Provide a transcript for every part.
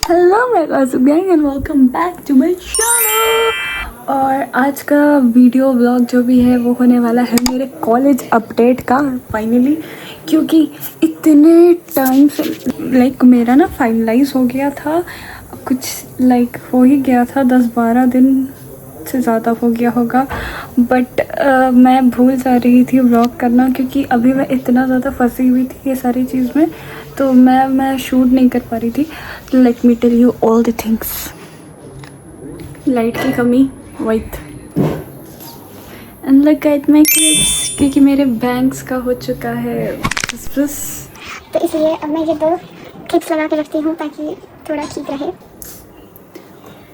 Hello मेरे guys gang and welcome back to my channel. और आज का वीडियो व्लॉग जो भी है वो होने वाला है मेरे कॉलेज अपडेट का फाइनली, क्योंकि इतने टाइम से मेरा ना फाइनलाइज हो गया था, कुछ हो ही गया था, 10-12 दिन से ज़्यादा हो गया होगा। बट मैं भूल जा रही थी व्लॉग करना, क्योंकि अभी मैं इतना ज़्यादा फंसी हुई थी ये सारी चीज़ में, तो मैं शूट नहीं कर पा रही थी। Let me tell you all the things. Light की कमी, wait and look at my clips, क्योंकि मेरे बैंक्स का हो चुका है बस। तो इसलिए अब मैं ये 2 क्लिप्स लगा के रखती हूँ ताकि थोड़ा ठीक रहे।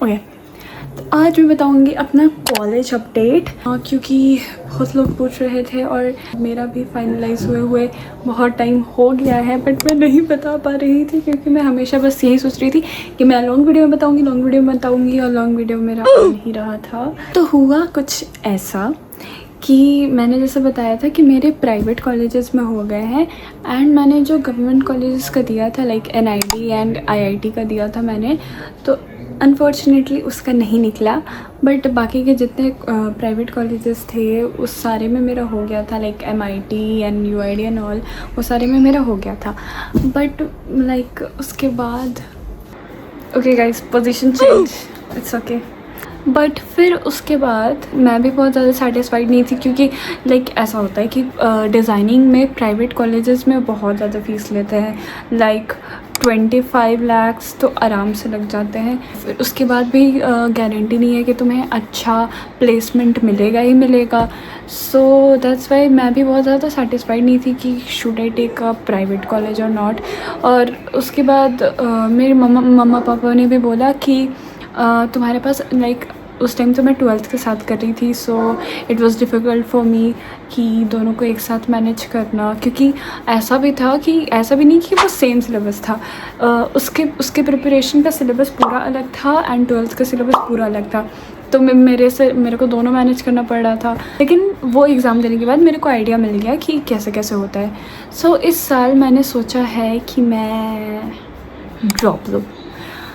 ओके, तो आज मैं बताऊंगी अपना कॉलेज अपडेट, क्योंकि बहुत लोग पूछ रहे थे और मेरा भी फाइनलाइज हुए बहुत टाइम हो गया है, बट मैं नहीं बता पा रही थी, क्योंकि मैं हमेशा बस यही सोच रही थी कि मैं लॉन्ग वीडियो में बताऊंगी और लॉन्ग वीडियो मेरा आ नहीं रहा था। तो हुआ कुछ ऐसा कि मैंने जैसे बताया था कि मेरे प्राइवेट कॉलेजेस में हो गए हैं, एंड मैंने जो गवर्नमेंट कॉलेजेस का दिया था NID एंड IIT का दिया था मैंने, तो अनफॉर्चुनेटली उसका नहीं निकला। बट बाकी के जितने प्राइवेट कॉलेजेस थे उस सारे में मेरा हो गया था, MIT and UID and all, वो सारे में मेरा हो गया था। बट उसके बाद okay guys, position change, it's okay. But फिर उसके बाद मैं भी बहुत ज़्यादा सेटिस्फाइड नहीं थी, क्योंकि ऐसा होता है कि डिज़ाइनिंग में प्राइवेट कॉलेजेस में बहुत ज़्यादा फ़ीस लेते हैं, 25 लाख्स तो आराम से लग जाते हैं। फिर उसके बाद भी गारंटी नहीं है कि तुम्हें अच्छा प्लेसमेंट मिलेगा ही मिलेगा। सो दैट्स वाई मैं भी बहुत ज़्यादा सेटिस्फाइड नहीं थी कि should I take a private college और नॉट। और उसके बाद मेरे मम्मा पापा ने भी बोला कि तुम्हारे पास उस टाइम तो मैं 12th के साथ कर रही थी, so it was difficult for me कि दोनों को एक साथ मैनेज करना, क्योंकि ऐसा भी था कि ऐसा भी नहीं कि वो सेम सिलेबस था, उसके प्रिपरेशन का सिलेबस पूरा अलग था एंड 12th का सिलेबस पूरा अलग था। तो मेरे को दोनों मैनेज करना पड़ रहा था। लेकिन वो एग्ज़ाम देने के बाद मेरे को आइडिया मिल गया कि कैसे कैसे होता है। सो इस साल मैंने सोचा है कि मैं ड्रॉप लूँ।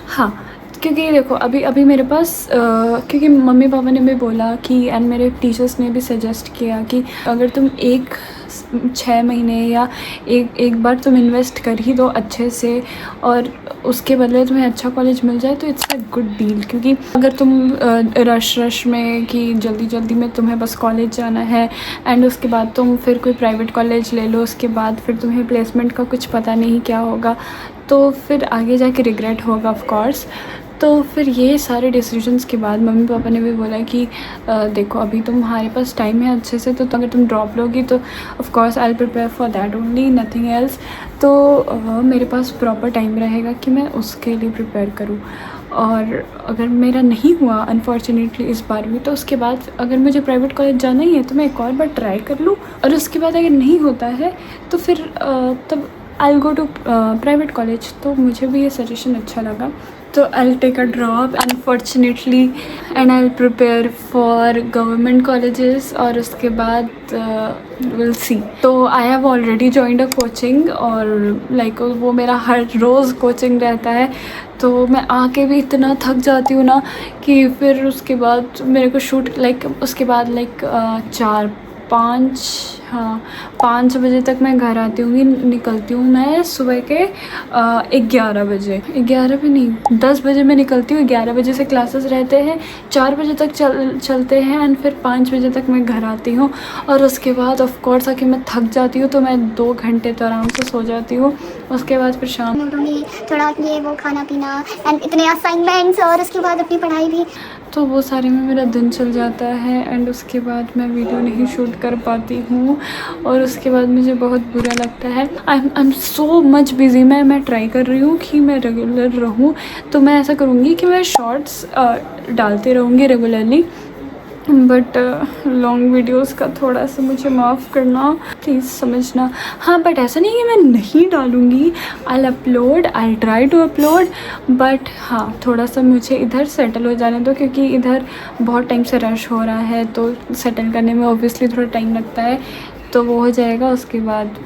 हाँ, क्योंकि देखो अभी मेरे पास क्योंकि मम्मी पापा ने भी बोला कि एंड मेरे टीचर्स ने भी सजेस्ट किया कि अगर तुम 6 महीने या एक बार तुम इन्वेस्ट कर ही दो अच्छे से, और उसके बदले तुम्हें अच्छा कॉलेज मिल जाए, तो इट्स अ गुड डील। क्योंकि अगर तुम रश में कि जल्दी में तुम्हें बस कॉलेज जाना है एंड उसके बाद तुम फिर कोई प्राइवेट कॉलेज ले लो, उसके बाद फिर तुम्हें प्लेसमेंट का कुछ पता नहीं क्या होगा, तो फिर आगे जाके रिग्रेट होगा ऑफ कोर्स। तो फिर ये सारे डिसीजंस के बाद मम्मी पापा ने भी बोला कि देखो अभी तुम्हारे पास टाइम है अच्छे से, तो अगर तुम ड्रॉप लोगी तो of course I will prepare for that only, nothing else. तो मेरे पास प्रॉपर टाइम रहेगा कि मैं उसके लिए प्रिपेयर करूँ। और अगर मेरा नहीं हुआ अनफॉर्चुनेटली इस बार भी, तो उसके बाद अगर मुझे प्राइवेट कॉलेज जाना ही है तो मैं एक और बार ट्राई कर लूँ, और उसके बाद अगर नहीं होता है तो फिर तब I will go to private college. तो मुझे भी ये सजेशन अच्छा लगा, तो I will take a drop unfortunately and I will prepare for government colleges, और उसके बाद विल सी। तो I have already joined a coaching, और वो मेरा हर रोज़ कोचिंग रहता है, तो मैं आके भी इतना थक जाती हूँ ना कि फिर उसके बाद मेरे को शूट उसके बाद 5 बजे तक मैं घर आती हूँ। निकलती हूँ मैं सुबह के 11 बजे, 11 भी नहीं 10 बजे मैं निकलती हूँ। 11 बजे से क्लासेस रहते हैं, 4 बजे तक चलते हैं एंड फिर 5 बजे तक मैं घर आती हूँ। और उसके बाद ऑफ कोर्स आके मैं थक जाती हूँ, तो मैं 2 घंटे तो आराम से सो जाती हूँ। उसके बाद फिर शाम में थोड़ा ये वो खाना पीना एंड इतने असाइनमेंट्स, और उसके बाद अपनी पढ़ाई भी, तो वो सारे में मेरा दिन चल जाता है एंड उसके बाद मैं वीडियो नहीं शूट कर पाती हूँ, और उसके बाद मुझे बहुत बुरा लगता है। I am so much busy. मैं ट्राई कर रही हूँ कि मैं रेगुलर रहूँ, तो मैं ऐसा करूँगी कि मैं शॉर्ट्स डालते रहूँगी रेगुलरली, बट लॉन्ग वीडियोस का थोड़ा सा मुझे माफ़ करना, प्लीज़ समझना। हाँ, बट ऐसा नहीं कि मैं नहीं डालूँगी, I try to upload, but हाँ थोड़ा सा मुझे इधर सेटल हो जाने दो, क्योंकि इधर बहुत टाइम से रश हो रहा है, तो सेटल करने में ऑब्वियसली थोड़ा टाइम लगता है, तो वो हो जाएगा। उसके बाद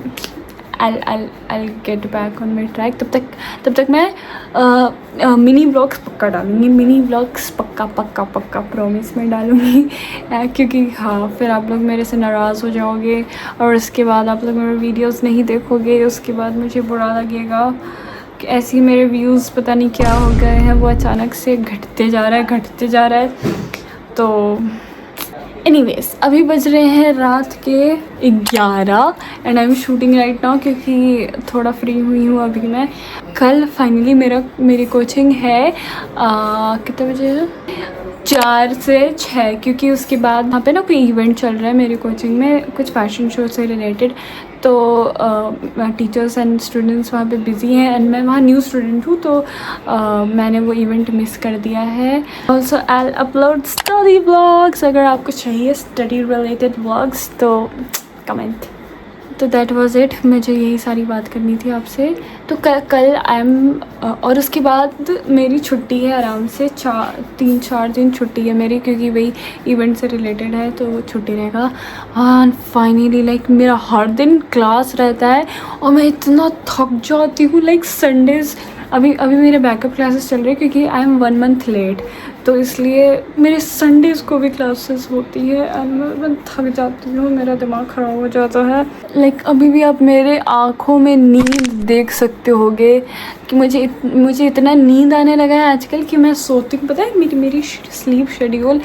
I get back on my track. तब तक मैं मिनी ब्लॉग्स पक्का डालूँगी, मिनी ब्लॉग्स पक्का प्रॉमिस में डालूँगी। क्योंकि हाँ, फिर आप लोग मेरे से नाराज़ हो जाओगे और उसके बाद आप लोग मेरे वीडियोस नहीं देखोगे, उसके बाद मुझे बुरा लगेगा कि ऐसे ही मेरे व्यूज़ पता नहीं क्या हो गए हैं, वो अचानक से घटते जा रहा है। तो एनीवेज, अभी बज रहे हैं रात के 11 and I am shooting right now, क्योंकि थोड़ा फ्री हुई हूँ अभी मैं। कल फाइनली मेरी कोचिंग है कितने बजे, 4 से 6, क्योंकि उसके बाद वहाँ पे ना कोई इवेंट चल रहा है मेरी कोचिंग में, कुछ फैशन शो से रिलेटेड। तो टीचर्स एंड स्टूडेंट्स वहाँ पे बिज़ी हैं एंड मैं वहाँ न्यू स्टूडेंट हूँ, तो मैंने वो इवेंट मिस कर दिया है। Also I upload study vlogs, अगर आपको चाहिए स्टडी रिलेटेड व्लॉग्स तो कमेंट। तो दैट वाज इट, मुझे यही सारी बात करनी थी आपसे। तो कल आई एम और उसके बाद मेरी छुट्टी है आराम से 3-4 दिन छुट्टी है मेरी, क्योंकि वही इवेंट से रिलेटेड है तो छुट्टी रहेगा। एंड फाइनली लाइक मेरा हर दिन क्लास रहता है और मैं इतना थक जाती हूँ। लाइक संडेज़ अभी मेरे बैकअप क्लासेस चल रही है, क्योंकि आई एम 1 मंथ लेट, तो इसलिए मेरे संडेज़ को भी क्लासेस होती है एंड मैं थक जाती हूँ, मेरा दिमाग ख़राब हो जाता है। लाइक अभी भी आप मेरे आँखों में नींद देख सकते होगे कि मुझे इतना नींद आने लगा है आजकल कि मैं सोती हूँ। पता है मेरी स्लीप शेड्यूल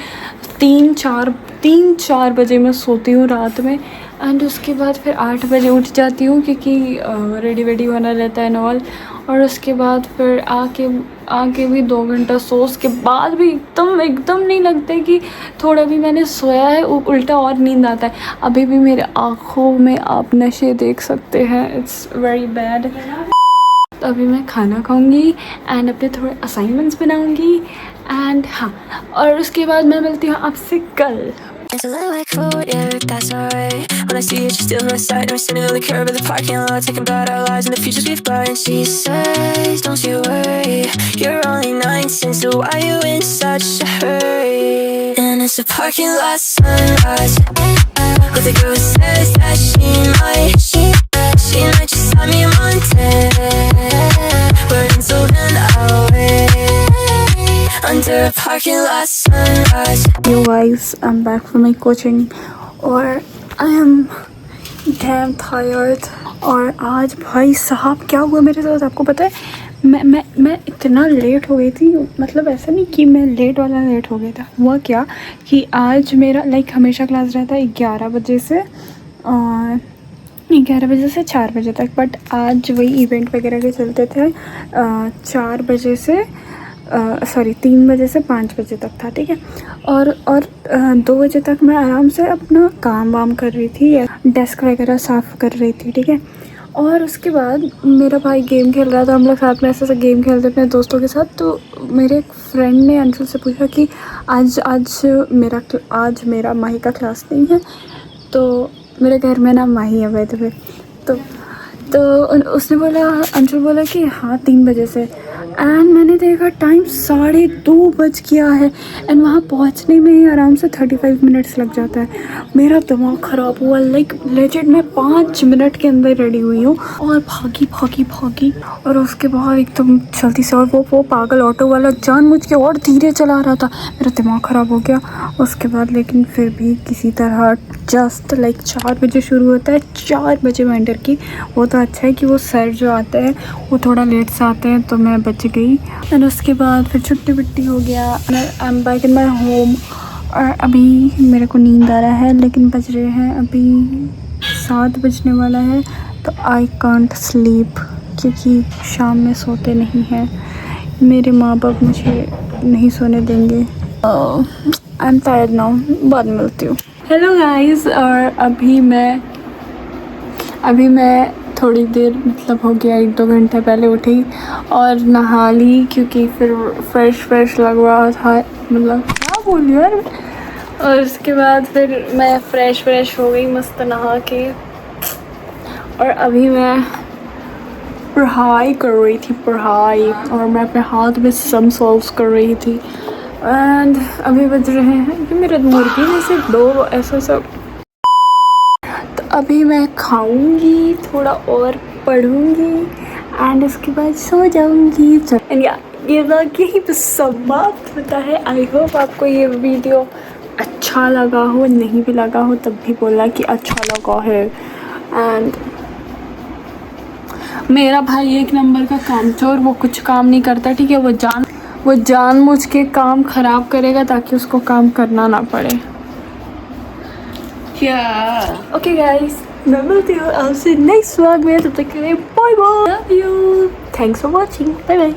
3-4 बजे मैं सोती हूँ रात में, एंड उसके बाद फिर 8 बजे उठ जाती हूँ, क्योंकि रेडी होना रहता है नॉल। और उसके बाद फिर आके भी 2 घंटा सो, उसके बाद भी एकदम नहीं लगता है कि थोड़ा भी मैंने सोया है, उल्टा और नींद आता है। अभी भी मेरे आँखों में आप नशे देख सकते हैं, इट्स वेरी बैड। तो अभी मैं खाना खाऊंगी एंड अपने थोड़े असाइनमेंट्स बनाऊंगी एंड हाँ, और उसके बाद मैं मिलती हूँ आपसे कल। It's a little like food, yeah, that's alright. When I see it, she's still on my side. And we're standing on the curb of the parking lot, talking about our lives and the futures we've got. And she says, don't you worry, you're only 19, so why you in such a hurry? And it's a parking lot sunrise with a girl who says that she might just have me on 10. We're until then I'll wait under a parking lot sunrise. Yo guys, I'm back from my coaching और I am damn tired। और आज भाई साहब क्या हुआ मेरे साथ आपको पता है, मैं इतना लेट हो गई थी। मतलब ऐसा नहीं कि मैं लेट हो गया था, हुआ क्या कि आज मेरा लाइक हमेशा क्लास रहता है 11 बजे से 4 बजे तक, बट आज वही इवेंट वगैरह के चलते थे 4 बजे से 3 बजे से 5 बजे तक था, ठीक है। और 2 बजे तक मैं आराम से अपना काम वाम कर रही थी, डेस्क वगैरह साफ़ कर रही थी, ठीक है। और उसके बाद मेरा भाई गेम खेल रहा था, हम लोग साथ में ऐसे गेम खेलते अपने दोस्तों के साथ। तो मेरे एक फ्रेंड ने अंशुल से पूछा कि आज मेरा माही का क्लास नहीं है, तो मेरे घर में ना माही है वैसे भी, तो उसने बोला, अंशुल बोला कि हाँ 3 बजे से। एंड मैंने देखा टाइम 2:30 बज गया है एंड वहाँ पहुँचने में ही आराम से 35 मिनट्स लग जाता है। मेरा दिमाग ख़राब हुआ, लाइक लेजिट मैं 5 मिनट के अंदर रेडी हुई हूँ और भागी और उसके बाद एकदम जल्दी से, और वो पागल ऑटो वाला जानबूझ के और धीरे चला रहा था, मेरा दिमाग ख़राब हो गया उसके बाद। लेकिन फिर भी किसी तरह जस्ट लाइक 4 बजे शुरू होता है, 4 बजे मैं एंटर की। वो तो अच्छा है कि वो सर जो आते हैं वो थोड़ा लेट से आते हैं, तो मैं बच गई। एंड उसके बाद फिर छुट्टी हो गया, I am back in my home. और अभी मेरे को नींद आ रहा है, लेकिन बज रहे हैं अभी 7 बजने वाला है, तो आई कांट स्लीप, क्योंकि शाम में सोते नहीं हैं मेरे माँ बाप, मुझे नहीं सोने देंगे। आई एम टायर्ड नाउ, बाद में मिलती हूँ। हेलो गाइस, और अभी मैं थोड़ी देर मतलब हो गया 1-2 घंटे पहले उठी और नहा ली, क्योंकि फिर फ्रेश लग रहा था, मतलब क्या बोल यार। और उसके बाद फिर मैं फ्रेश हो गई मस्त नहा के, और अभी मैं पढ़ाई कर रही थी, और मैं अपने हाथ में सम सॉल्व कर रही थी। एंड अभी बज रहे हैं कि मेरे मुर्गी में से 2 ऐसा सब। तो अभी मैं खाऊंगी, थोड़ा और पढ़ूंगी एंड उसके बाद सो जाऊंगी। एंड या ये व्लॉग यहीं पे समाप्त होता है। आई होप आपको ये वीडियो अच्छा लगा हो, नहीं भी लगा हो तब भी बोलना कि अच्छा लगा है। एंड मेरा भाई एक नंबर का कामचोर, वो कुछ काम नहीं करता, ठीक है। वो जानबूझ के काम ख़राब करेगा ताकि उसको काम करना ना पड़े। ओके गाइस, मैं मिलती हूँ आपसे नेक्स्ट व्लॉग में, तब तक के लिए bye bye, love you, thanks for watching, bye bye.